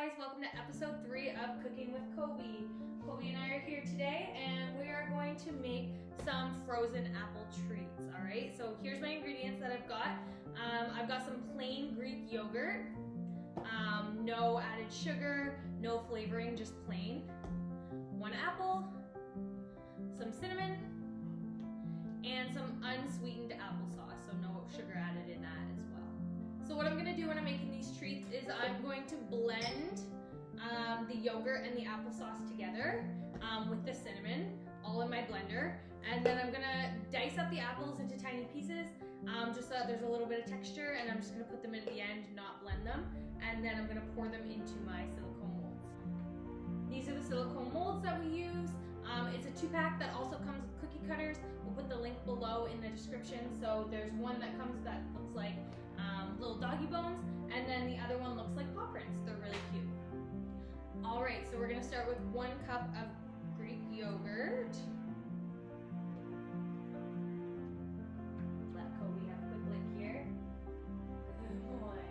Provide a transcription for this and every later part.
guys, welcome to episode 3 of Cooking with Kobe. Kobe and I are here today and we are going to make some frozen apple treats, alright? So here's my ingredients that I've got. I've got some plain Greek yogurt, no added sugar, no flavoring, just plain. 1 apple, some cinnamon, and some unsweetened applesauce, so no sugar added in that as well. So what I'm gonna do when I'm making these treats is I'm going to blend the yogurt and the applesauce together with the cinnamon, all in my blender. And then I'm gonna dice up the apples into tiny pieces, just so that there's a little bit of texture, and I'm just gonna put them in at the end, not blend them. And then I'm gonna pour them into my silicone molds. These are the silicone molds that we use. It's a 2-pack that also comes with cookie cutters. We'll put the link below in the description. So there's one that comes that looks like little doggy bones, and then the other one looks like paw prints. They're really cute. All right, so we're gonna start with 1 cup of Greek yogurt. Let Kobe have a quick lick here. Good boy.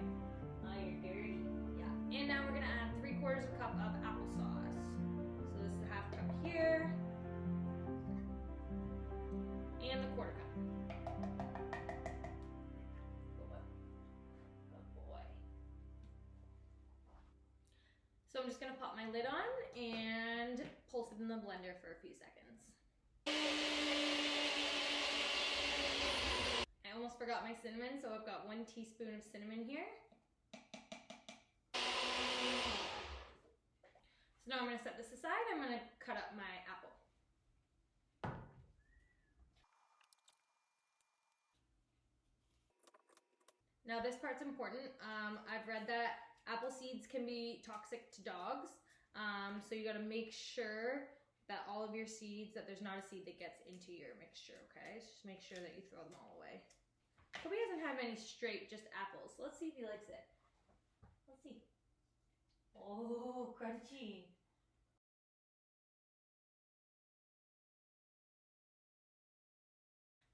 Oh, you're dirty. Yeah. And now we're gonna add 3/4 cup of applesauce. So this is a 1/2 cup here, and the 1/4 cup. So I'm just gonna pop my lid on and pulse it in the blender for a few seconds. I almost forgot my cinnamon, so I've got 1 teaspoon of cinnamon here. So now I'm gonna set this aside. I'm gonna cut up my apple. Now this part's important. I've read that apple seeds can be toxic to dogs, so you gotta make sure that all of your seeds, that there's not a seed that gets into your mixture, okay? Just make sure that you throw them all away. Kobe hasn't had many straight, just apples. So let's see if he likes it. Let's see. Oh, crunchy.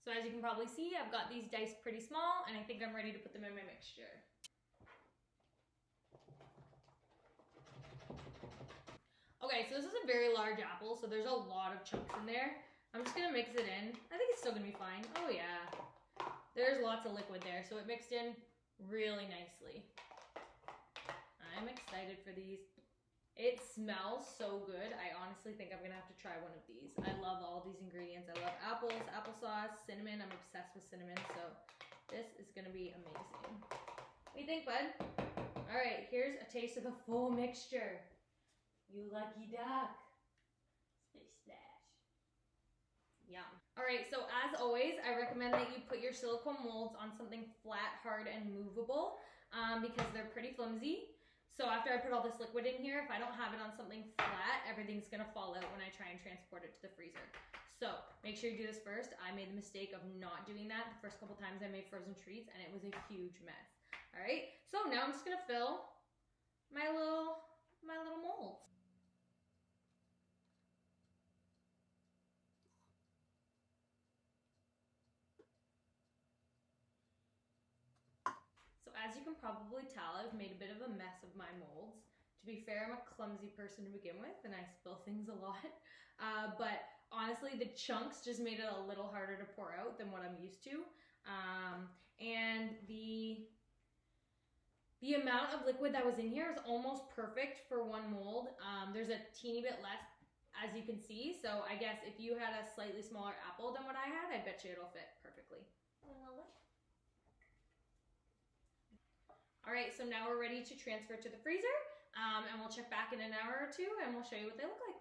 So as you can probably see, I've got these diced pretty small, and I think I'm ready to put them in my mixture. Okay, so this is a very large apple, so there's a lot of chunks in there. I'm just gonna mix it in. I think it's still gonna be fine. Oh yeah, there's lots of liquid there, so it mixed in really nicely. I'm excited for these. It smells so good. I honestly think I'm gonna have to try one of these. I love all these ingredients. I love apples, applesauce, cinnamon. I'm obsessed with cinnamon, so this is gonna be amazing. What do you think, bud? All right, here's a taste of the full mixture. You lucky duck. Splash. Yum. All right, so as always, I recommend that you put your silicone molds on something flat, hard, and movable because they're pretty flimsy. So after I put all this liquid in here, if I don't have it on something flat, everything's gonna fall out when I try and transport it to the freezer. So make sure you do this first. I made the mistake of not doing that the first couple times I made frozen treats, and it was a huge mess. All right, so now I'm just gonna fill my little molds. So as you can probably tell, I've made a bit of a mess of my molds. To be fair, I'm a clumsy person to begin with and I spill things a lot. But honestly, the chunks just made it a little harder to pour out than what I'm used to. And the amount of liquid that was in here is almost perfect for 1 mold. There's a teeny bit less, as you can see. So I guess if you had a slightly smaller apple than what I had, I bet you it'll fit perfectly. All right, so now we're ready to transfer to the freezer, and we'll check back in an hour or 2 and we'll show you what they look like.